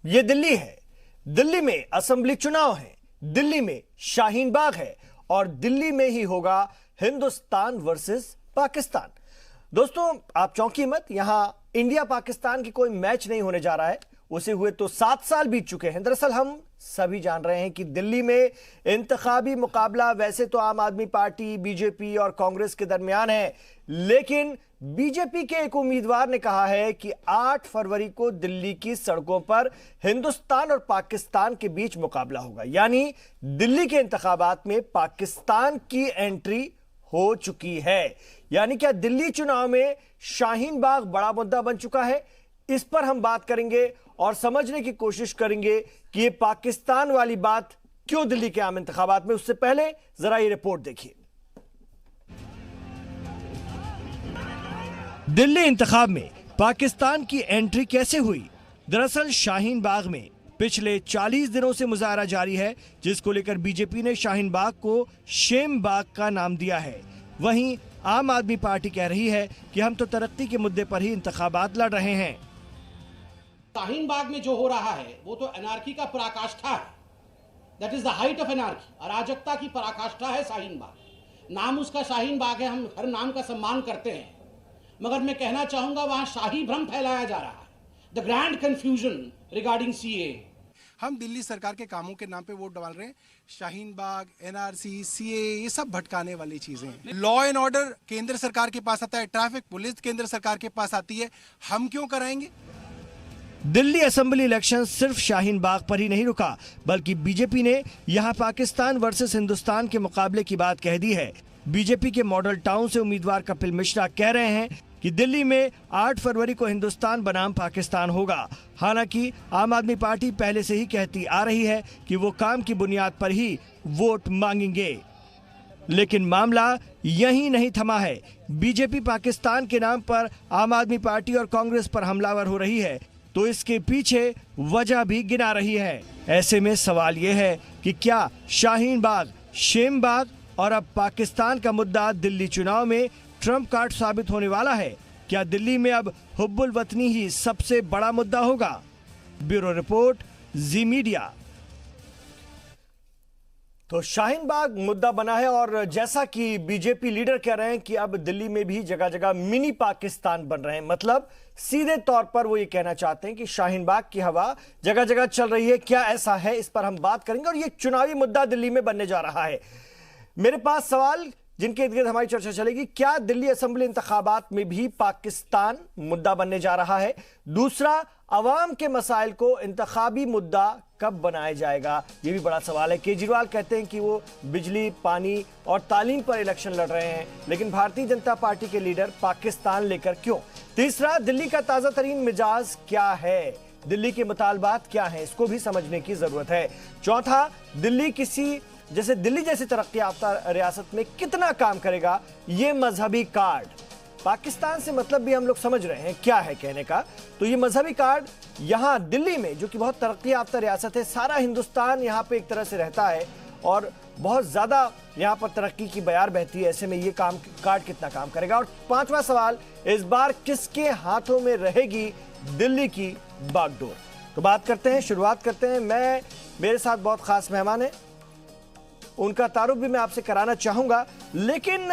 ये दिल्ली है। दिल्ली में असेंबली चुनाव है, दिल्ली में शाहीन बाग है और दिल्ली में ही होगा हिंदुस्तान वर्सेस पाकिस्तान। दोस्तों आप चौंकी मत, यहां इंडिया पाकिस्तान की कोई मैच नहीं होने जा रहा है। उसे हुए तो 7 साल बीत चुके हैं। दरअसल हम सभी जान रहे हैं कि दिल्ली में इंतखाबी मुकाबला वैसे तो आम आदमी पार्टी, बीजेपी और कांग्रेस के दरमियान है, लेकिन बीजेपी के एक उम्मीदवार ने कहा है कि 8 फरवरी को दिल्ली की सड़कों पर हिंदुस्तान और पाकिस्तान के बीच मुकाबला होगा। यानी दिल्ली के इंतखाबात में पाकिस्तान की एंट्री हो चुकी है। यानी क्या दिल्ली चुनाव में शाहीन बाग बड़ा मुद्दा बन चुका है? इस पर हम बात करेंगे और समझने की कोशिश करेंगे कि ये पाकिस्तान वाली बात क्यों दिल्ली के आम इंतखाबात में। उससे पहले जरा ये रिपोर्ट देखिए। दिल्ली इंतखाब में पाकिस्तान की एंट्री कैसे हुई? दरअसल शाहीन बाग में पिछले 40 दिनों से मुजाहरा जारी है, जिसको लेकर बीजेपी ने शाहीन बाग को शेम बाग का नाम दिया है। वहीं आम आदमी पार्टी कह रही है कि हम तो तरक्की के मुद्दे पर ही इंतखाबात लड़ रहे हैं। शाहीन बाग में जो हो रहा है वो तो एनार्की का पराकाष्ठा है। That is the height of anarchy, अराजकता की पराकाष्ठा है शाहीन बाग। नाम उसका शाहीन बाग है, हम हर नाम का सम्मान करते हैं, मगर मैं कहना चाहूंगा वहां शाही भ्रम फैलाया जा रहा है। The grand confusion regarding CA. हम दिल्ली सरकार के कामों के नाम पे वोट डाल रहे हैं। शाहीन बाग, एनआरसी, सीए, ये सब भटकाने वाली चीजें हैं। लॉ एंड ऑर्डर केंद्र सरकार के पास आता है, ट्रैफिक पुलिस केंद्र सरकार के पास आती है, हम क्यों कराएंगे? दिल्ली असेंबली इलेक्शन सिर्फ शाहीन बाग पर ही नहीं रुका, बल्कि बीजेपी ने यहां पाकिस्तान वर्सेस हिंदुस्तान के मुकाबले की बात कह दी है। बीजेपी के मॉडल टाउन से उम्मीदवार कपिल मिश्रा कह रहे हैं कि दिल्ली में 8 फरवरी को हिंदुस्तान बनाम पाकिस्तान होगा। हालांकि आम आदमी पार्टी पहले से ही कहती आ रही है कि वो काम की बुनियाद पर ही वोट मांगेंगे, लेकिन मामला यहीं नहीं थमा है। बीजेपी पाकिस्तान के नाम पर आम आदमी पार्टी और कांग्रेस पर हमलावर हो रही है, तो इसके पीछे वजह भी गिना रही है। ऐसे में सवाल यह है कि क्या शाहीन बाग, शेम बाग और अब पाकिस्तान का मुद्दा दिल्ली चुनाव में ट्रम्प कार्ड साबित होने वाला है? क्या दिल्ली में अब हुब्बुल वतनी ही सबसे बड़ा मुद्दा होगा? ब्यूरो रिपोर्ट, जी मीडिया। तो शाहीन बाग मुद्दा बना है और जैसा कि बीजेपी लीडर कह रहे हैं कि अब दिल्ली में भी जगह जगह मिनी पाकिस्तान बन रहे हैं। मतलब सीधे तौर पर वो ये कहना चाहते हैं कि शाहीन बाग की हवा जगह जगह चल रही है। क्या ऐसा है? इस पर हम बात करेंगे और ये चुनावी मुद्दा दिल्ली में बनने जा रहा है। मेरे पास सवाल जिनके इर्द गिर्द हमारी चर्चा चलेगी। क्या दिल्ली असेंबली इंतखाबात में भी पाकिस्तान मुद्दा बनने जा रहा है? दूसरा, अवाम के मसाइल को इंतखाबी मुद्दा कब बनाया जाएगा? यह भी बड़ा सवाल है। केजरीवाल कहते हैं कि वो बिजली, पानी और तालीम पर इलेक्शन लड़ रहे हैं, लेकिन भारतीय जनता पार्टी के लीडर पाकिस्तान लेकर क्यों? तीसरा, दिल्ली का ताजा तरीन मिजाज क्या है? दिल्ली के मुतालबात क्या हैं? इसको भी समझने की जरूरत है। चौथा, दिल्ली जैसी तरक्की याफ्ता रियासत में कितना काम करेगा ये मजहबी कार्ड? पाकिस्तान से मतलब भी हम लोग समझ रहे हैं क्या है कहने का। तो ये मजहबी कार्ड यहां दिल्ली में, जो कि बहुत तरक्की याफ्ता रियासत है, सारा हिंदुस्तान यहां पे एक तरह से रहता है और बहुत ज्यादा यहां पर तरक्की की बयार बहती है। ऐसे में ये कार्ड कितना काम करेगा? और पांचवा सवाल, इस बार किसके हाथों में रहेगी दिल्ली की बागडोर? तो बात करते हैं, शुरुआत करते हैं। मेरे साथ बहुत खास मेहमान है, उनका तारुफ भी मैं आपसे कराना चाहूंगा, लेकिन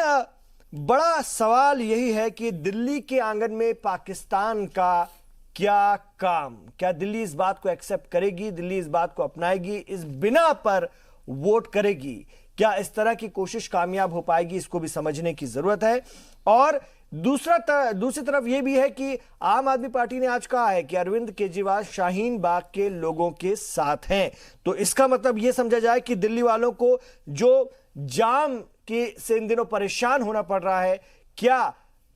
बड़ा सवाल यही है कि दिल्ली के आंगन में पाकिस्तान का क्या काम? क्या दिल्ली इस बात को एक्सेप्ट करेगी? दिल्ली इस बात को अपनाएगी? इस बिना पर वोट करेगी? क्या इस तरह की कोशिश कामयाब हो पाएगी? इसको भी समझने की जरूरत है। और दूसरी तरफ यह भी है कि आम आदमी पार्टी ने आज कहा है कि अरविंद केजरीवाल शाहीन बाग के लोगों के साथ हैं। तो इसका मतलब यह समझा जाए कि दिल्ली वालों को जो जाम से इन दिनों परेशान होना पड़ रहा है, क्या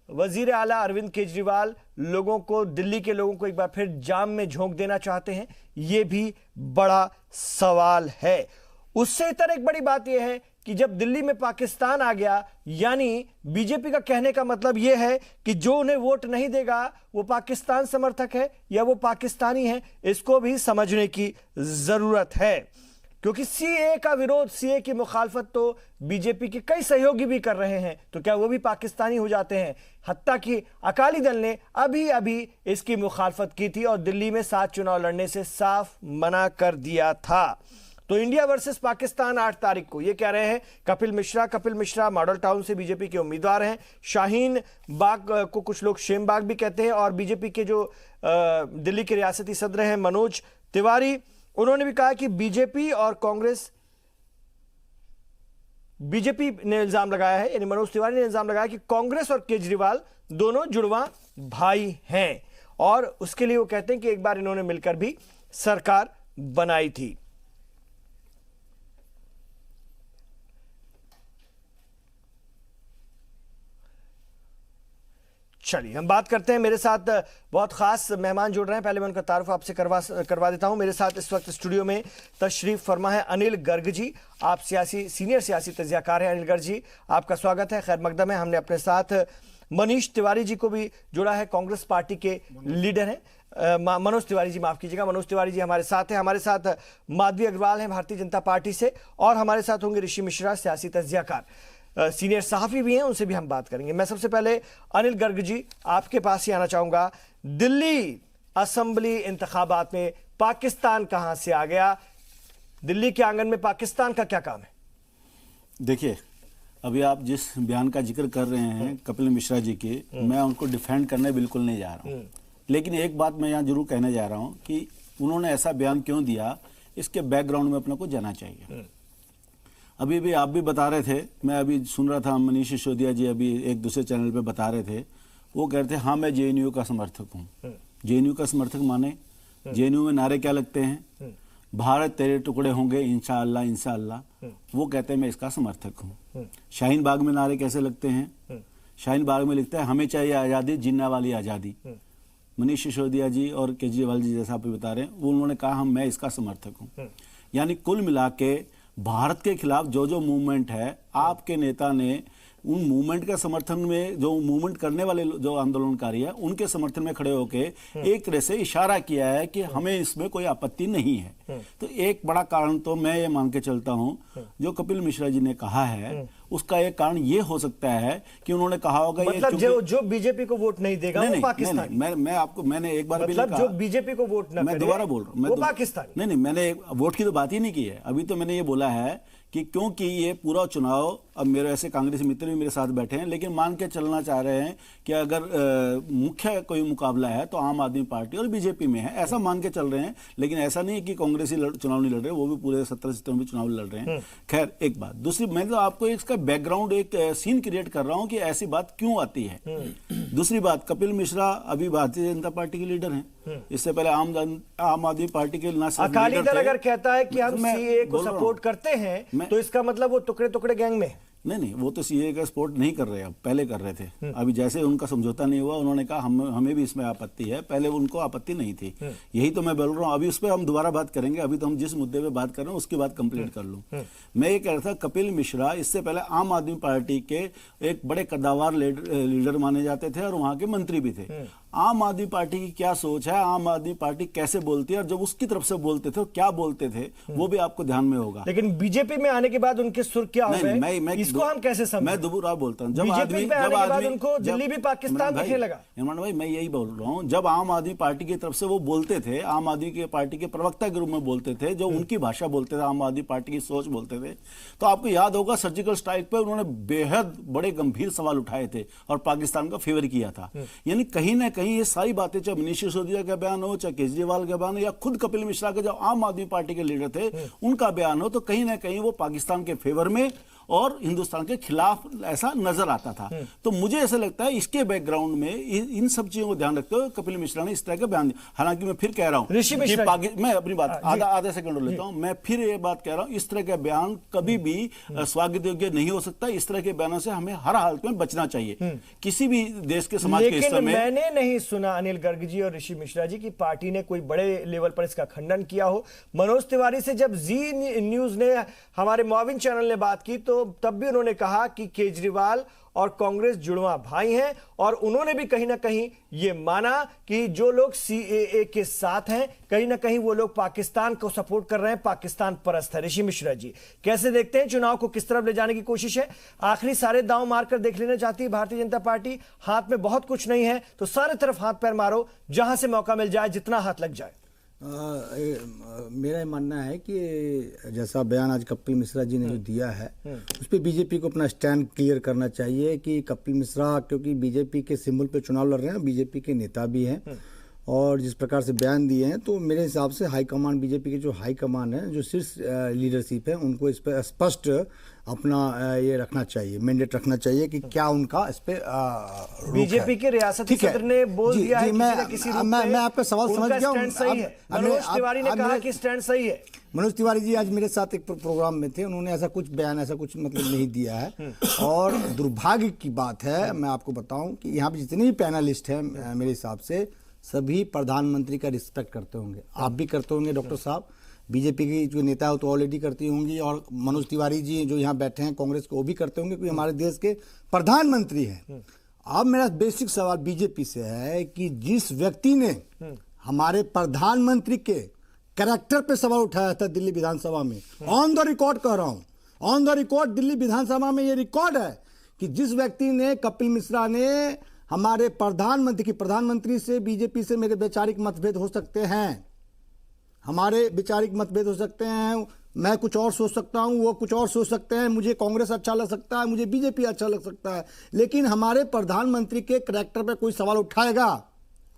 वजीर आला अरविंद केजरीवाल दिल्ली के लोगों को एक बार फिर जाम में झोंक देना चाहते हैं? यह भी बड़ा सवाल है। उससे इतर एक बड़ी बात यह है कि जब दिल्ली में पाकिस्तान आ गया, यानी बीजेपी का कहने का मतलब यह है कि जो उन्हें वोट नहीं देगा वो पाकिस्तान समर्थक है या वो पाकिस्तानी है। इसको भी समझने की जरूरत है। क्योंकि सीए का विरोध, सीए की मुखालफत तो बीजेपी के कई सहयोगी भी कर रहे हैं, तो क्या वो भी पाकिस्तानी हो जाते हैं? हत्ता कि अकाली दल ने अभी अभी इसकी मुखालफत की थी और दिल्ली में 7 चुनाव लड़ने से साफ मना कर दिया था। तो इंडिया वर्सेस पाकिस्तान 8 तारीख को, ये कह रहे हैं कपिल मिश्रा मॉडल टाउन से बीजेपी के उम्मीदवार हैं। शाहीन बाग को कुछ लोग शेम बाग भी कहते हैं। और बीजेपी के जो दिल्ली के रियासती सदर हैं मनोज तिवारी, उन्होंने भी कहा कि बीजेपी ने इल्जाम लगाया है, यानी मनोज तिवारी ने इल्जाम लगाया कि कांग्रेस और केजरीवाल दोनों जुड़वा भाई हैं, और उसके लिए वो कहते हैं कि एक बार इन्होंने मिलकर भी सरकार बनाई थी। चलिए हम बात करते हैं, मेरे साथ बहुत खास मेहमान जुड़ रहे हैं। पहले मैं उनका तारुफ आपसे करवा देता हूं। मेरे साथ इस वक्त स्टूडियो में तशरीफ फरमा है अनिल गर्ग जी। आप सीनियर सियासी तज्जियाकार हैं। अनिल गर्ग जी, आपका स्वागत है, खैर मकदम है। हमने अपने साथ मनीष तिवारी जी को भी जुड़ा है, कांग्रेस पार्टी के लीडर हैं। मनोज तिवारी जी, माफ कीजिएगा, मनोज तिवारी जी हमारे साथ हैं। हमारे साथ माधवी अग्रवाल हैं भारतीय जनता पार्टी से, और हमारे साथ होंगे ऋषि मिश्रा, सियासी तज्जियाकार, सीनियर सहाफी भी हैं, उनसे भी हम बात करेंगे। मैं सबसे पहले अनिल गर्ग जी आपके पास ही आना चाहूंगा। दिल्ली असेंबली इंतखाबात में पाकिस्तान कहां से आ गया? दिल्ली के आंगन में पाकिस्तान का क्या काम है? देखिए, अभी आप जिस बयान का जिक्र कर रहे हैं कपिल मिश्रा जी के, मैं उनको डिफेंड करने बिल्कुल नहीं जा रहा हूं, लेकिन एक बात मैं यहां जरूर कहने जा रहा हूं कि उन्होंने ऐसा बयान क्यों दिया, इसके बैकग्राउंड में अपने को जाना चाहिए। अभी भी आप भी बता रहे थे, मैं अभी सुन रहा था, मनीष सिसोदिया जी अभी एक दूसरे चैनल पे बता रहे थे, वो कह रहे थे हाँ मैं जेएनयू का समर्थक हूँ। जेएनयू का समर्थक माने, जेएनयू में नारे क्या लगते हैं? भारत तेरे टुकड़े होंगे इंशाअल्लाह इंशाअल्लाह। वो कहते हैं मैं इसका समर्थक हूँ। शाहीन बाग में नारे कैसे लगते हैं? शाहीन बाग में लिखता है हमें चाहिए आज़ादी, जिन्ना वाली आज़ादी। मनीष सिसोदिया जी और केजरीवाल जी जैसा आप बता रहे हैं, वो उन्होंने कहा मैं इसका समर्थक हूँ। यानी कुल मिला के भारत के खिलाफ जो जो मूवमेंट है, आपके नेता ने उन मूवमेंट के समर्थन में, जो मूवमेंट करने वाले जो आंदोलनकारी है उनके समर्थन में खड़े होके एक तरह से इशारा किया है कि हमें इसमें कोई आपत्ति नहीं है। तो एक बड़ा कारण तो मैं ये मान के चलता हूं, जो कपिल मिश्रा जी ने कहा है उसका एक कारण ये हो सकता है कि उन्होंने कहा होगा मतलब जो बीजेपी को वोट नहीं देगा वो पाकिस्तानी। मैं आपको, मैंने एक बार भी जो बीजेपी को वोट मैं दोबारा बोल रहा हूँ, पाकिस्तानी नहीं, मैंने वोट की तो बात ही नहीं की है। अभी तो मैंने ये बोला है कि क्योंकि ये पूरा चुनाव, अब मेरे ऐसे कांग्रेसी मित्र भी मेरे साथ बैठे हैं, लेकिन मान के चलना चाह रहे हैं कि अगर मुख्य कोई मुकाबला है तो आम आदमी पार्टी और बीजेपी में है, ऐसा मान के चल रहे हैं। लेकिन ऐसा नहीं है कि कांग्रेसी चुनाव नहीं लड़ रहे, वो भी पूरे 17 सीटों में चुनाव लड़ रहे हैं। खैर एक बात, दूसरी मैं तो आपको इसका बैकग्राउंड, एक सीन क्रिएट कर रहा हूं कि ऐसी बात क्यों आती है। दूसरी बात, कपिल मिश्रा अभी भारतीय जनता पार्टी के लीडर हैं, इससे पहले आम आदमी पार्टी के अकाली दल अगर कहता है कि हम सीए को सपोर्ट करते हैं तो इसका मतलब वो टुकड़े टुकड़े गैंग में। नहीं, वो तो सीए का सपोर्ट नहीं कर रहे, अब पहले कर रहे थे। अभी जैसे उनका समझौता नहीं हुआ, उन्होंने कहा हमें भी इसमें आपत्ति है, पहले उनको आपत्ति नहीं थी। यही तो मैं बोल रहा हूँ, अभी उस पर हम दोबारा बात करेंगे। अभी तो हम जिस मुद्दे पे बात कर रहे हैं उसकी बात कंप्लीट कर लूँ। मैं ये कह रहा था, कपिल मिश्रा इससे पहले आम आदमी पार्टी के एक बड़े कद्दावर लीडर माने जाते थे और वहां के मंत्री भी थे। आम आदमी पार्टी की क्या सोच है, आम आदमी पार्टी कैसे बोलती है, और जब उसकी तरफ से बोलते थे क्या बोलते थे, वो भी आपको ध्यान में होगा। लेकिन बीजेपी में आने के बाद उनके सुर क्या हो गए, इसको हम कैसे समझें? मैं दोबारा बोलता हूँ, जब आदमी उनको दिल्ली भी पाकिस्तान दिखने लगा। इमरान भाई, मैं यही बोल रहा हूँ, जब आम आदमी पार्टी की तरफ से वो बोलते थे, आम आदमी पार्टी के प्रवक्ता के रूप में बोलते थे, जो उनकी भाषा बोलते थे, आम आदमी पार्टी की सोच बोलते थे, तो आपको याद होगा सर्जिकल स्ट्राइक पर उन्होंने बेहद बड़े गंभीर सवाल उठाए थे और पाकिस्तान का फेवर किया था। यानी कहीं ना कहीं ये सारी बातें, चाहे मनीष सिसोदिया का बयान हो, चाहे केजरीवाल का बयान हो, या खुद कपिल मिश्रा के जो आम आदमी पार्टी के लीडर थे उनका बयान हो, तो कहीं ना कहीं वो पाकिस्तान के फेवर में और हिंदुस्तान के खिलाफ ऐसा नजर आता था। तो मुझे ऐसा लगता है इसके बैकग्राउंड में इन सब चीजों को ध्यान रखते हुए कपिल मिश्रा ने इस तरह का बयान दिया। हालांकि मैं फिर कह रहा हूं, मैं अपनी बात आधा सेकंड लेता हूं, मैं फिर ये बात कह रहा हूं, इस तरह का बयान कभी भी स्वागत योग्य नहीं हो सकता। इस तरह के बयानों से हमें हर हालत में बचना चाहिए, किसी भी देश के समाज के हिस्से में। मैंने नहीं सुना अनिल गर्ग जी और ऋषि मिश्रा जी की पार्टी ने कोई बड़े लेवल पर इसका खंडन किया हो। मनोज तिवारी से जब जी न्यूज ने, हमारे मुआविन चैनल ने बात की, तो तो तब भी उन्होंने कहा कि केजरीवाल और कांग्रेस जुड़वा भाई हैं, और उन्होंने भी कहीं ना कहीं ये माना कि जो लोग सीएए के साथ हैं कहीं ना कहीं वो लोग पाकिस्तान को सपोर्ट कर रहे हैं, पाकिस्तान परस्त है। ऋषि मिश्रा जी कैसे देखते हैं चुनाव को, किस तरफ ले जाने की कोशिश है? आखिरी सारे दांव मारकर देख लेना चाहती है भारतीय जनता पार्टी। हाथ में बहुत कुछ नहीं है तो सारे तरफ हाथ पैर मारो, जहां से मौका मिल जाए, जितना हाथ लग जाए। मेरा मानना है कि जैसा बयान आज कपिल मिश्रा जी ने जो दिया है उस पर बीजेपी को अपना स्टैंड क्लियर करना चाहिए कि कपिल मिश्रा क्योंकि बीजेपी के सिंबल पे चुनाव लड़ रहे हैं, बीजेपी के नेता भी हैं, और जिस प्रकार से बयान दिए हैं तो मेरे हिसाब से हाईकमान, बीजेपी की जो हाईकमान है, जो शीर्ष लीडरशिप है, उनको इस पर स्पष्ट अपना ये रखना चाहिए, मैंडेट रखना चाहिए कि क्या उनका इस पे बीजेपी के रियासती सदर ने बोल दिया है किसी रूप में, मैं आपका सवाल समझ गया हूं। सही है, मनोज तिवारी ने कहा कि स्टैंड सही है। मनोज तिवारी जी आज मेरे साथ एक प्रोग्राम में थे, उन्होंने ऐसा कुछ बयान, ऐसा कुछ मतलब नहीं दिया है। और दुर्भाग्य की बात है, मैं आपको बताऊं कि यहाँ पे जितने भी पैनलिस्ट हैं मेरे हिसाब से सभी प्रधानमंत्री का रिस्पेक्ट करते होंगे, आप भी करते होंगे डॉक्टर साहब, बीजेपी की जो नेता है तो ऑलरेडी करती होंगी, और मनोज तिवारी जी जो यहाँ बैठे हैं कांग्रेस को वो भी करते होंगे, क्योंकि हमारे देश के प्रधानमंत्री हैं। अब मेरा बेसिक सवाल बीजेपी से है कि जिस व्यक्ति ने हमारे प्रधानमंत्री के कैरेक्टर पे सवाल उठाया था दिल्ली विधानसभा में, ऑन द रिकॉर्ड कह रहा हूं, ऑन द रिकॉर्ड दिल्ली विधानसभा में ये रिकॉर्ड है कि जिस व्यक्ति ने, कपिल मिश्रा ने हमारे प्रधानमंत्री से, बीजेपी से मेरे वैचारिक मतभेद हो सकते हैं, हमारे वैचारिक मतभेद हो सकते हैं, मैं कुछ और सोच सकता हूं, वो कुछ और सोच सकते हैं, मुझे कांग्रेस अच्छा लग सकता है, मुझे बीजेपी अच्छा लग सकता है, लेकिन हमारे प्रधानमंत्री के कैरेक्टर पे कोई सवाल उठाएगा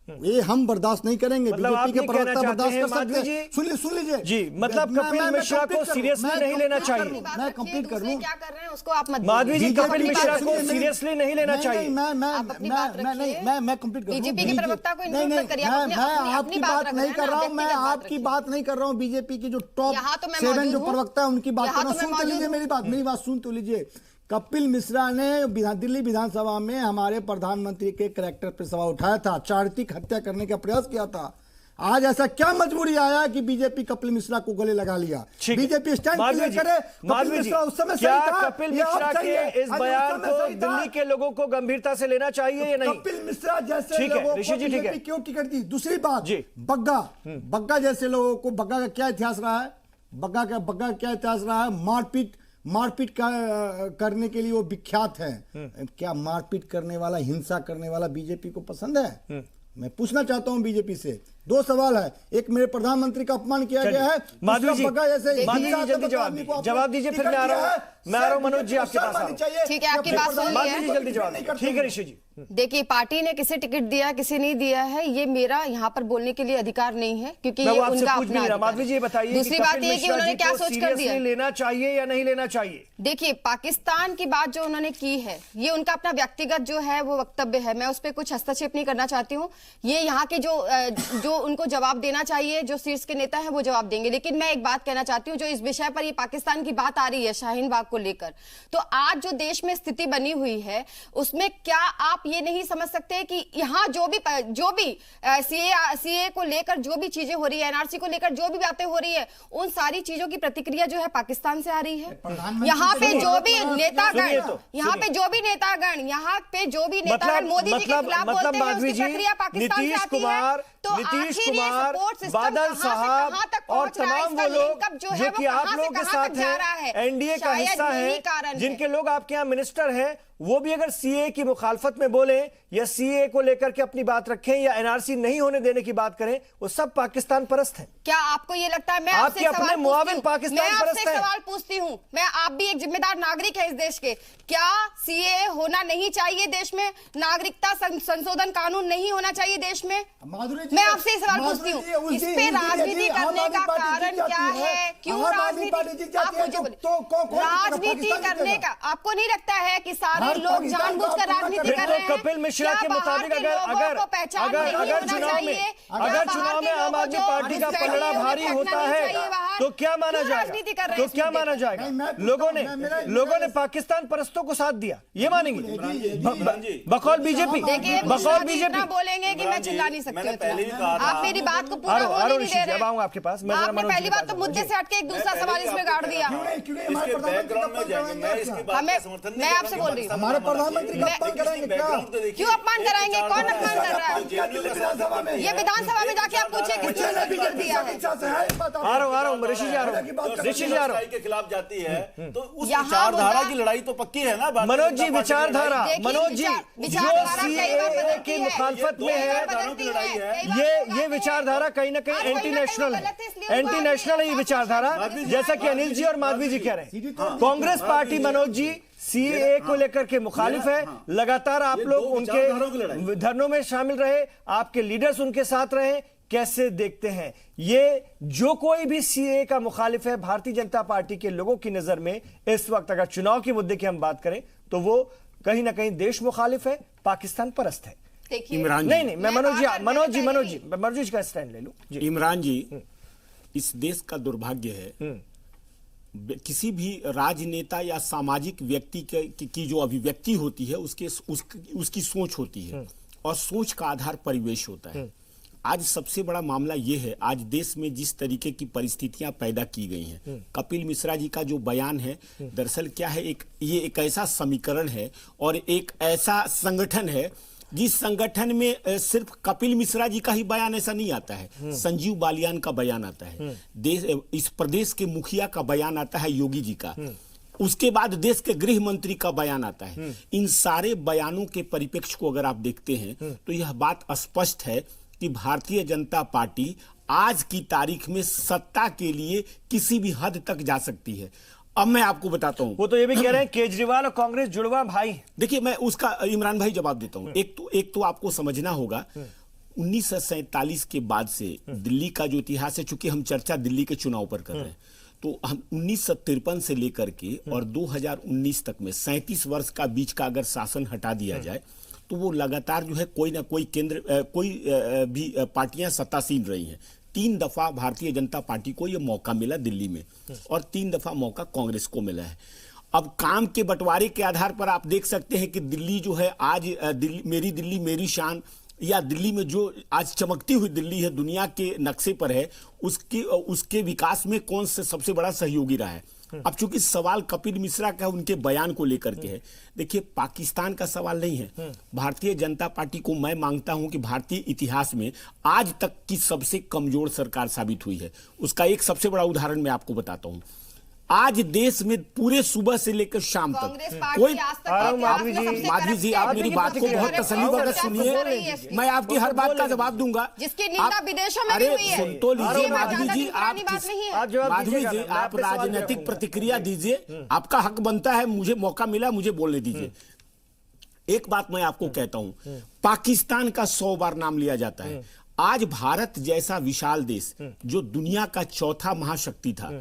ये हम बर्दाश्त नहीं करेंगे। बीजेपी के प्रवक्ता बर्दाश्त कर सकते हैं। सुन लीजिए जी, मतलब कपिल मिश्रा को सीरियसली नहीं लेना चाहिए। मैं कंप्लीट कर लूं, क्या कर रहे हैं उसको आप मत माधवी जी, कपिल मिश्रा को सीरियसली नहीं लेना चाहिए। मैं कंप्लीट कर रहा हूं। बीजेपी के प्रवक्ता को नहीं, मैं आपकी बात नहीं कर रहा हूं, मैं आपकी बात नहीं कर रहा हूं। बीजेपी की जो टॉप 7 जो प्रवक्ता है उनकी बात कर रहा हूं। सुन तो लीजिए मेरी बात सुन तो लीजिए। कपिल मिश्रा ने दिल्ली विधानसभा में हमारे प्रधानमंत्री के कैरेक्टर पर सवाल उठाया था, चारित्रिक हत्या करने का प्रयास किया था। आज ऐसा क्या मजबूरी आया कि बीजेपी कपिल मिश्रा को गले लगा लिया? बीजेपी स्टैंड क्लियर करे। कपिल मिश्रा उस समय क्या कपिल मिश्रा के इस बयान को दिल्ली के लोगों को गंभीरता से लेना चाहिए या नहीं? कपिल मिश्रा जैसे लोगों को बीजेपी क्यों टिकट दी? दूसरी बात, बग्गा जैसे लोगों को, बग्गा का क्या इतिहास रहा है? बग्गा का क्या इतिहास रहा है? मारपीट करने के लिए वो विख्यात है। क्या मारपीट करने वाला, हिंसा करने वाला बीजेपी को पसंद है? मैं पूछना चाहता हूं बीजेपी से। 2 सवाल है, एक मेरे प्रधानमंत्री का अपमान किया गया है, माधवी जी जल्दी जवाब दीजिए, फिर मैं आ रहा हूं मनोज जी आपके पास। ठीक है, आपकी बात सुन ली है, जल्दी जवाब। ठीक है ऋषि जी। देखिए, पार्टी ने किसे टिकट दिया, किसे नहीं दिया है, ये मेरा यहाँ पर बोलने के लिए अधिकार नहीं है, क्योंकि ये उनका अपना। माधवी जी बताइए, दूसरी बात ये कि उन्होंने क्या सोच कर दिया, लेना चाहिए या नहीं लेना चाहिए? देखिए, पाकिस्तान की बात जो उन्होंने की है, ये उनका अपना व्यक्तिगत जो है वो वक्तव्य है, मैं उस पर कुछ हस्तक्षेप नहीं करना चाहती हूँ। ये यहाँ के जो उनको जवाब देना चाहिए, जो शीर्ष के नेता हैं वो जवाब देंगे। लेकिन मैं एक बात कहना चाहती हूँ, जो इस विषय पर ये पाकिस्तान की बात आ रही है शाहीन बाग को लेकर, तो आज जो देश में स्थिति बनी हुई है उसमें क्या आप ये नहीं समझ सकते कि यहाँ जो भी सीए को लेकर जो भी चीजें हो रही है, एनआरसी को लेकर जो भी बातें हो रही है, उन सारी चीजों की प्रतिक्रिया जो है पाकिस्तान से आ रही है। यहाँ पे जो भी नेतागण मोदी जी के खिलाफ बोलते हैं, उसकी प्रक्रिया पाकिस्तान से आती है। तो नीतीश कुमार, बादल साहब और तमाम वो लोग जो कि आप लोगों के साथ हैं, एनडीए का हिस्सा है, जिनके लोग आपके यहाँ मिनिस्टर हैं, वो भी अगर सीए की मुखालफत में बोले या सीए को लेकर के अपनी बात रखें या एनआरसी नहीं होने देने की बात करें, वो सब पाकिस्तान परस्त हैं। क्या आपको ये लगता है? मैं आपके अपने मुआविन पाकिस्तान परस्त हैं। सवाल पूछती हूँ मैं, आप भी एक जिम्मेदार नागरिक है इस देश के, क्या सीए होना नहीं चाहिए देश में? नागरिकता संशोधन कानून नहीं होना चाहिए देश में? मैं आपसे सवाल पूछती हूँ, इस पे राजनीति करने का कारण क्या है? क्यों राजनीति? आप मुझे बोलिए, राजनीति करने का आपको नहीं लगता है कि सारे लोग जानबूझकर राजनीति कर रहे हैं? कपिल मिश्रा के मुताबिक अगर चुनाव में आम आदमी पार्टी का पलड़ा भारी होता है, कौन? तो क्या माना क्यों जाएगा? राजनीति कर रहे तो हैं इस क्या मुद्दे माना पे? जाएगा? नहीं, मैं पूछता लोगों हूं, ने मेरा- पाकिस्तान परस्तों को साथ दिया, ये मानेंगे? इमरान जी, बकौल बीजेपी, देखिए बकौल विश्वनाथ जी बीजेपी। इतना बोलेंगे कि मैं इमरान जी, चिल्ला नहीं सकती मैंने हूँ पहले भी इतना। कहा था। आप मेरी बात को पूरा होने नहीं दे रहे अब आऊंगा आपके पास। मैं जरा आपने मनोज जी पहली के बात पास तो जाऊंगा। मुद्दे से हटके एक दूसरा मैं सवाल पहले इसमें आपको गाड़ कह दिया। रहा हूं। क्योंकि हमारे इसके प्रधानमंत्री बैकग्राउंड में कप्तान जाएंगे, करेंगे मैं क्या? इसकी बात हमें- का समर्थन नहीं मैं कर आपसे रहा बोल कि रही हूँ। पाकिस्तान हमारे बनाना प्रधानमंत्री चाहिए। कप्तान लेकिन इसकी करेंगे क्या? बैकग्राउंड तो देखिए। क्यों अपमान कराएंगे? कौन अपमान कर रहा है? जेएनयू का समर्थन ये विधानसभा में जाके आप पूछे किस चीज ने बिगड़ दिया है? आ रहा हूँ ऋषि जी, आ रहा हूँ ऋषि जी, आ रहा हूँ। के खिलाफ जाती है तो उस यहाँ विचारधारा मुद्दा- की लड़ाई तो पक्की है ना। भारतीय मनोज जी, जनता पार्टी की विचारधारा, लड़ाई। देखिए, मनोज जी, विचारधारा जो कई बार सीएए बदलती की है। मुखालफत में कई बार है, बदलती की लड़ाई है। कई बार ये बदलती विचारधारा कहीं ना कहीं आज कोई एंटी ना कहीं नेशनल वो है, गलत है, इसलिए उनको एंटी आगे नेशनल है ये विचारधारा, जैसा कि अनिल जी और माधवी जी कह रहे हैं। कांग्रेस पार्टी मनोज जी सीएए को लेकर के मुखालिफ है, लगातार आप ये लोग दो विचारधाराओं की उनके लड़ाई। धरनों में शामिल रहे, आपके लीडर्स उनके साथ रहे, कैसे देखते हैं ये? जो कोई भी सीएए का मुखालिफ है भारतीय जनता पार्टी के लोगों की नजर में इस वक्त, अगर चुनाव के मुद्दे की हम बात करें तो वो कहीं ना कहीं देश मुखालिफ है, पाकिस्तान परस्त है। देखिए इमरान नहीं नहीं, मैं मनोज जी, बार-बार मनोज जी, मैंने मनोज पहले जी, मैं मनोज जी का स्टैंड ले लूं जी। इमरान जी, इस देश का दुर्भाग्य है किसी भी राजनेता या सामाजिक व्यक्ति की जो अभिव्यक्ति होती है उसकी सोच होती है और सोच का आधार परिवेश होता है। आज सबसे बड़ा मामला यह है, आज देश में जिस तरीके की परिस्थितियां पैदा की गई हैं, कपिल मिश्रा जी का जो बयान है, दरअसल क्या है, ये एक ऐसा समीकरण है और एक ऐसा संगठन है जिस संगठन में सिर्फ कपिल मिश्रा जी का ही बयान ऐसा नहीं आता है, संजीव बालियान का बयान आता है, इस प्रदेश के मुखिया का बयान आता है, योगी जी का, उसके बाद देश के गृह मंत्री का बयान आता है। इन सारे बयानों के परिप्रेक्ष्य को अगर आप देखते हैं तो यह बात स्पष्ट है कि भारतीय जनता पार्टी आज की तारीख में सत्ता के लिए किसी भी हद तक जा सकती है। अब मैं आपको बताता हूं, वो तो ये भी कह रहे हैं केजरीवाल और कांग्रेस जुड़वा भाई। देखिए मैं उसका इमरान भाई जवाब देता हूं। एक तो आपको समझना होगा 1947 के बाद से दिल्ली का जो इतिहास है, चूंकि हम चर्चा दिल्ली के चुनाव पर कर रहे हैं, तो हम 1953 से लेकर के और 2019 तक में 37 वर्ष का बीच का अगर शासन हटा दिया जाए तो वो लगातार जो है कोई ना कोई कोई भी पार्टियां सत्तासीन रही हैं। 3 दफा भारतीय जनता पार्टी को ये मौका मिला दिल्ली में और 3 दफा मौका कांग्रेस को मिला है। अब काम के बंटवारे के आधार पर आप देख सकते हैं कि दिल्ली जो है आज दिल्ली मेरी शान, या दिल्ली में जो आज चमकती हुई दिल्ली है, दुनिया के नक्शे पर है, उसके विकास में कौन से सबसे बड़ा सहयोगी रहा है। अब चूंकि सवाल कपिल मिश्रा का उनके बयान को लेकर के है, देखिए पाकिस्तान का सवाल नहीं है। भारतीय जनता पार्टी को मैं मांगता हूं कि भारतीय इतिहास में आज तक की सबसे कमजोर सरकार साबित हुई है। उसका एक सबसे बड़ा उदाहरण मैं आपको बताता हूं। आज देश में पूरे सुबह से लेकर शाम तक कोई माधवी जी, आप मेरी बात को बहुत तसल्लीपूर्वक सुनिए, मैं आपकी हर बात का जवाब दूंगा। जिसकी निंदा विदेशों में भी हुई है। सुन तो लीजिए माधवी जी, माधवी जी आप मैं राजनीतिक प्रतिक्रिया दीजिए, आपका हक बनता है, मुझे मौका मिला, मुझे बोलने दीजिए। एक बात मैं आपको कहता हूं, पाकिस्तान का 100 बार नाम लिया जाता है। आज भारत जैसा विशाल देश जो दुनिया का चौथा महाशक्ति था,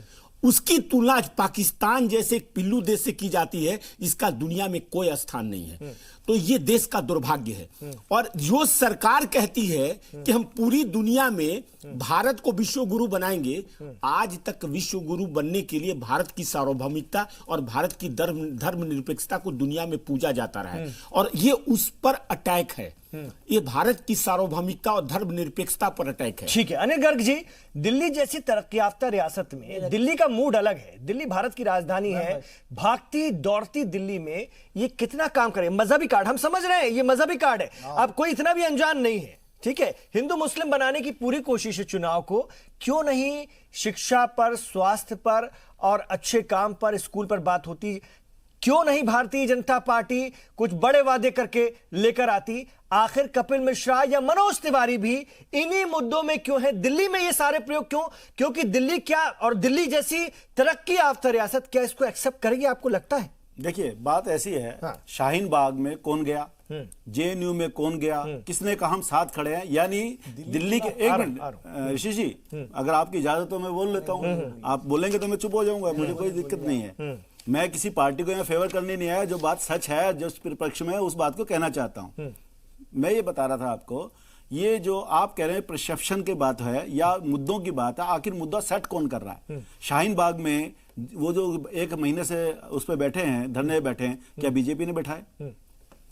उसकी तुलना आज पाकिस्तान जैसे एक पिल्लू देश से की जाती है जिसका दुनिया में कोई स्थान नहीं है। तो ये देश का दुर्भाग्य है। और जो सरकार कहती है कि हम पूरी दुनिया में भारत को विश्व गुरु बनाएंगे, आज तक विश्व गुरु बनने के लिए भारत की सार्वभौमिकता और भारत की धर्मनिरपेक्षता को दुनिया में पूजा जाता रहा है और ये उस पर अटैक है। ये भारत की सार्वभौमिकता और धर्मनिरपेक्षता पर अटैक है। ठीक है अनिल गर्ग जी, दिल्ली जैसी तरक्की याफ्ता रियासत में दिल्ली का मूड अलग है। दिल्ली भारत की राजधानी है, भागती दौड़ती दिल्ली में ये कितना काम करे। मजहबी कार्ड हम समझ रहे हैं, ये मजहबी कार्ड है, अब कोई इतना भी अनजान नहीं है। ठीक है, हिंदू मुस्लिम बनाने की पूरी कोशिश है चुनाव को, क्यों नहीं शिक्षा पर, स्वास्थ्य पर और अच्छे काम पर, स्कूल पर बात होती? क्यों नहीं भारतीय जनता पार्टी कुछ बड़े वादे करके लेकर आती? आखिर कपिल मिश्रा या मनोज तिवारी भी इन्हीं मुद्दों में क्यों है? दिल्ली में ये सारे प्रयोग क्यों? क्योंकि दिल्ली क्या, और दिल्ली जैसी तरक्की याफ्ता रियासत क्या इसको एक्सेप्ट करेगी, आपको लगता है? देखिए बात ऐसी है, शाहीन बाग में कौन गया, जेएनयू में कौन गया, किसने कहा हम साथ खड़े हैं? यानी दिल्ली के, एक मिनट ऋषि जी, अगर आपकी इजाजत तो मैं बोल लेता हूँ। आप बोलेंगे तो मैं चुप हो जाऊंगा, मुझे कोई दिक्कत नहीं है। मैं किसी पार्टी को यहाँ फेवर करने नहीं आया, जो बात सच है, जो परिप्रेक्ष्य में उस बात को कहना चाहता हूँ। मैं ये बता रहा था आपको, ये जो आप कह रहे हैं परसेप्शन की बात है या मुद्दों की बात है, आखिर मुद्दा सेट कौन कर रहा है? शाहीन बाग में वो जो 1 महीने से उस पर बैठे हैं, धरने बैठे हैं, क्या बीजेपी ने बैठाए?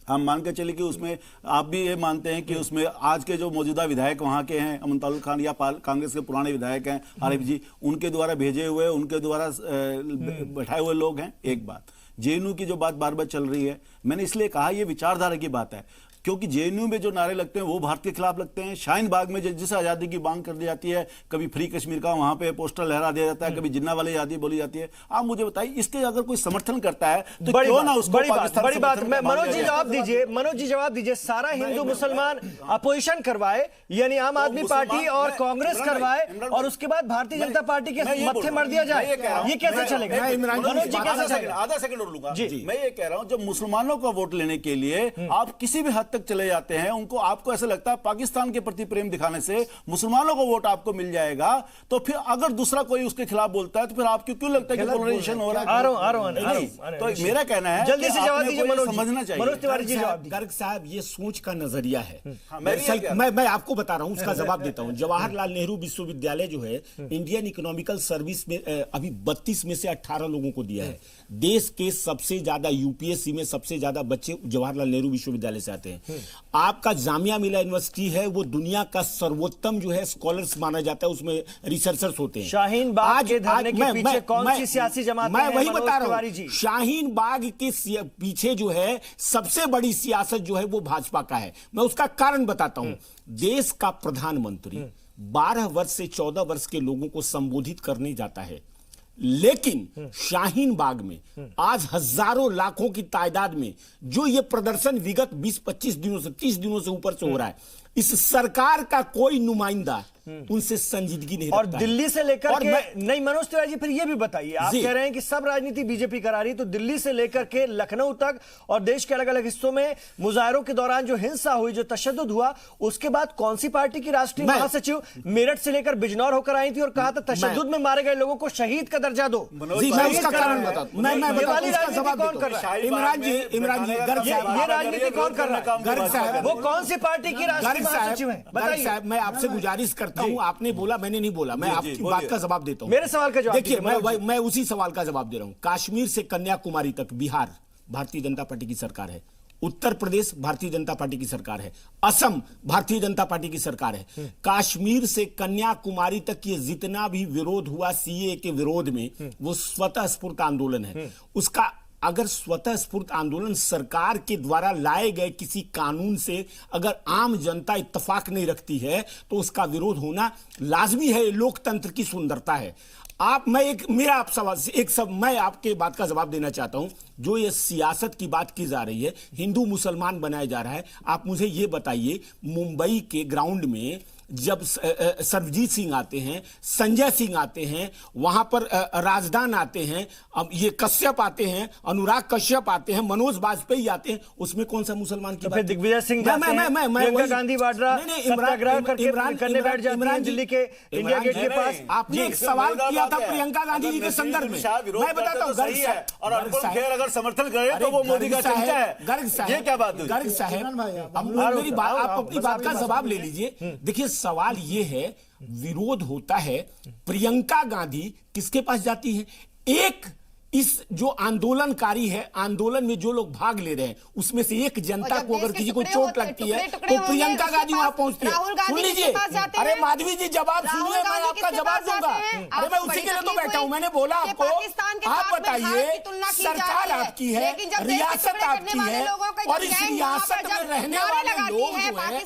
हम मान के चले कि उसमें आप भी ये मानते हैं कि उसमें आज के जो मौजूदा विधायक वहां के हैं, अमन खान या कांग्रेस के पुराने विधायक हैं आरिफ जी, उनके द्वारा भेजे हुए, उनके द्वारा बैठाए हुए लोग हैं? एक बात। जेएनयू की जो बात बार बार चल रही है, मैंने इसलिए कहा ये विचारधारा की बात है, क्योंकि जेएनयू में जो नारे लगते हैं वो भारत के खिलाफ लगते हैं। शाहीन बाग में जिस आज़ादी की मांग कर दी जाती है, कभी फ्री कश्मीर का वहां पे पोस्टर लहरा दिया जाता है, कभी जिन्ना वाली आज़ादी बोली जाती है। आप मुझे बताइए, इसके अगर कोई समर्थन करता है तो क्यों ना उसको पाकिस्तान बड़ी बात। मनोज जी जवाब दीजिए, मनोज जी जवाब दीजिए। सारा हिंदू मुसलमान अपोजिशन करवाए, यानी आम आदमी पार्टी और कांग्रेस करवाए, और उसके बाद भारतीय जनता पार्टी के मत्थे मर दिया जाए, ये कैसे चलेगा? मनोज जी कैसे चलेगा? आधा सेकंड और लूंगा। मैं ये कह रहा हूं, जब मुसलमानों का वोट लेने के लिए आप किसी भी हद तक चले जाते हैं, उनको आपको ऐसा लगता है पाकिस्तान के प्रति प्रेम दिखाने से मुसलमानों को वोट आपको मिल जाएगा, तो फिर अगर दूसरा कोई उसके खिलाफ बोलता है तो फिर आपको क्यों लगता है कि पोलराइजेशन हो रहा है? तो मेरा कहना है, जल्दी से जवाब दीजिए मनोज, समझना चाहिए। मनोज तिवारी जी जवाब दीजिए। गर्ग साहब, ये सोच का नजरिया है। मैं आपको बता रहा हूं, उसका जवाब देता हूं। जवाहरलाल नेहरू विश्वविद्यालय जो है, इंडियन इकोनॉमिकल सर्विस में अभी 32 में से 18 लोगों को दिया है। देश के सबसे ज्यादा यूपीएससी में सबसे ज्यादा बच्चे जवाहरलाल नेहरू विश्वविद्यालय से आते हैं। आपका जामिया मिलिया यूनिवर्सिटी है, वो दुनिया का सर्वोत्तम जो है स्कॉलर्स माना जाता है, उसमें रिसर्चर्स होते हैं। शाहीन बाग के धरने के पीछे कौन सी सियासी जमात है? मैं वही बता रहा हूं, शाहीन बाग के पीछे जो है सबसे बड़ी सियासत जो है वो भाजपा का है। मैं उसका कारण बताता हूं। देश का प्रधानमंत्री 12 वर्ष से 14 वर्ष के लोगों को संबोधित करने जाता है, लेकिन शाहीन बाग में आज हजारों लाखों की तादाद में जो ये प्रदर्शन विगत 20-25 दिनों से 30 दिनों से ऊपर से हो रहा है, इस सरकार का कोई नुमाइंदा उनसे संजीदगी नहीं और रखता दिल्ली से लेकर और के नहीं। मनोज तिवारी जी, फिर ये भी बताइए, आप कह रहे हैं कि सब राजनीति बीजेपी करा रही, तो दिल्ली से लेकर के लखनऊ तक और देश के अलग अलग हिस्सों में मुजाहरों के दौरान जो हिंसा हुई, जो तशद्दुद हुआ, उसके बाद कौन सी पार्टी की राष्ट्रीय महासचिव मेरठ से लेकर बिजनौर होकर आई थी और कहा था तशद्दुद में मारे गए लोगों को शहीद का दर्जा दो? मैं उसका कारण बताता हूं। कौन कर रहा है? इमरान जी, ये राजनीति कौन कर रहा है? गर्ग साहब, वो कौन सी पार्टी की राष्ट्रीय महासचिव है? बताइए साहब, मैं आपसे गुजारिश करता हूं, आपने बोला, मैंने नहीं बोला, मैं आपकी बात का जवाब देता हूं। मेरे सवाल का जवाब देखिए, मैं उसी सवाल का जवाब दे रहा हूं। कश्मीर से कन्याकुमारी तक बिहार भारतीय जनता पार्टी की सरकार है, उत्तर प्रदेश भारतीय जनता पार्टी की सरकार है, असम भारतीय जनता पार्टी की सरकार है। कश्मीर से कन्याकुमारी तक ये जितना भी विरोध हुआ सीए के विरोध में, वो स्वतः स्फूर्त आंदोलन है। उसका अगर स्वतः स्फूर्त आंदोलन सरकार के द्वारा लाए गए किसी कानून से अगर आम जनता इत्तेफाक नहीं रखती है तो उसका विरोध होना लाजमी है। लोकतंत्र की सुंदरता है। मैं आपके बात का जवाब देना चाहता हूं। जो ये सियासत की बात की जा रही है, हिंदू मुसलमान बनाया जा रहा है, आप मुझे ये बताइए, मुंबई के ग्राउंड में जब सरबजीत सिंह आते हैं, संजय सिंह आते हैं, वहां पर राजदान आते हैं, अब ये कश्यप आते हैं, अनुराग कश्यप आते हैं, मनोज वाजपेयी आते हैं, उसमें कौन सा मुसलमान की बात? दिग्विजय सिंह प्रियंका गांधी वाड्रा सत्याग्रह करने बैठ जाती हैं दिल्ली के इंडिया गेट के पास। आपने एक सवाल किया था प्रियंका गांधी जी के संदर्भ में, मैं बताता हूं। गर्ग साहब, और अर्जुन खेर अगर समर्थन करे तो वो मोदी का चमचा है। गर्ग साहब, ये क्या बात हुई? गर्ग साहब, आप अपनी बात का जवाब ले लीजिए। देखिए, सवाल ये है, विरोध होता है, प्रियंका गांधी किसके पास जाती है? एक इस जो आंदोलनकारी है, आंदोलन में जो लोग भाग ले रहे हैं, उसमें से एक जनता को अगर किसी को चोट लगती है तो प्रियंका गांधी वहां पहुंचती है। सुन लीजिए, अरे माधवी जी जवाब सुनिए, मैं आपका जवाब दूंगा। अरे मैं उसी के लिए तो बैठा हूं। मैंने बोला आपको, आप बताइए, सरकार आपकी है, रियासत आपकी है, और इस रियासत में रहने वाले लोग जो है,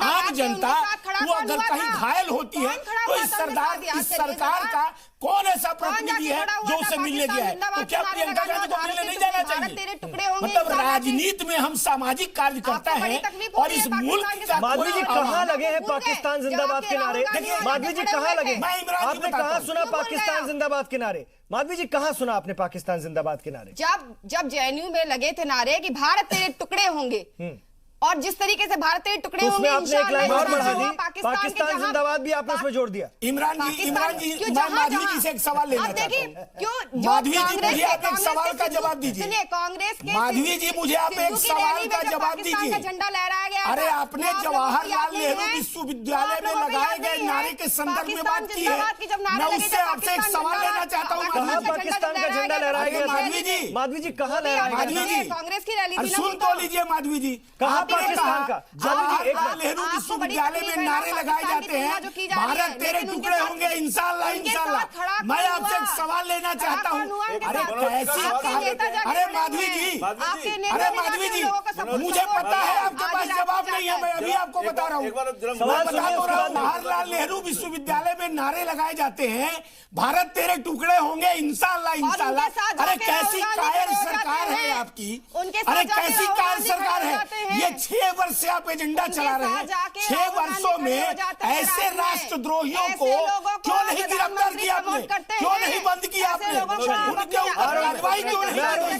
आम जनता, वो अगर कहीं घायल होती है तो इस सरकार का कौन ऐसा प्रतिनिधि है जो उससे मिलने गया है? तो क्या प्रियंका गांधी को मिलने नहीं जाना चाहिए? मतलब राजनीति में हम सामाजिक कार्य करता है और इस मुल्क का माधवी जी कहां लगे हैं पाकिस्तान जिंदाबाद के नारे? माधवी जी कहां लगे? आपने कहां सुना पाकिस्तान जिंदाबाद के नारे? माधवी जी कहां सुना आपने पाकिस्तान जिंदाबाद के नारे? जब जेएनयू में लगे थे नारे कि भारत तेरे टुकड़े होंगे, और जिस तरीके से भारत के टुकड़े तो उसमें होंगे आपने एक लाइन और बढ़ा दी, पाकिस्तान पाकिस्तान जिंदाबाद भी आपने उसमें जोड़ दिया। इमरान जी, मैं माधवी जी से एक सवाल लेना चाहता हूँ। क्यों माधवी जी, मुझे आप एक सवाल का जवाब दीजिए। सुनिए, कांग्रेस के माधवी जी, मुझे आप एक सवाल का जवाब दीजिए। झंडा लहराया गया, अरे आपने जवाहरलाल नेहरू विश्वविद्यालय में लगाए गए नारे के संदर्भ में बात की है। मैं उससे आपसे एक सवाल लेना चाहता हूँ। कहाँ पाकिस्तान का झंडा लहराया गया? माधवी जी, माधवी जी कहाँ लहराया गया? माधवी जी, कांग्रेस की रैली थी ना, सुन तो लीजिए माधवी जी, कहाँ आपने पाकिस्तान कहा का? जवाहरलाल नेहरू विश्वविद्यालय में नारे लगाए जाते हैं, भारत तेरे टुकड़े होंगे इंशाअल्लाह इंशाअल्लाह। मैं आपसे एक सवाल लेना चाहता हूँ। अरे कैसी, अरे माधवी जी, अरे माधवी जी, मुझे पता है आपके पास जवाब नहीं है, मैं अभी आपको बता रहा हूँ। जवाहरलाल नेहरू विश्वविद्यालय में नारे लगाए जाते हैं, भारत तेरे टुकड़े होंगे इंशाअल्लाह इंशाअल्लाह। अरे कैसी कायर सरकार है आपकी, अरे कैसी कायर सरकार है। ये 6 वर्ष से आप एजेंडा चला रहे हैं। 6 वर्षों में ऐसे राष्ट्रद्रोहियों को क्यों नहीं गिरफ्तार किया आपने, क्यों नहीं बंद किया आपने, उनके ऊपर कार्रवाई क्यों नहीं की?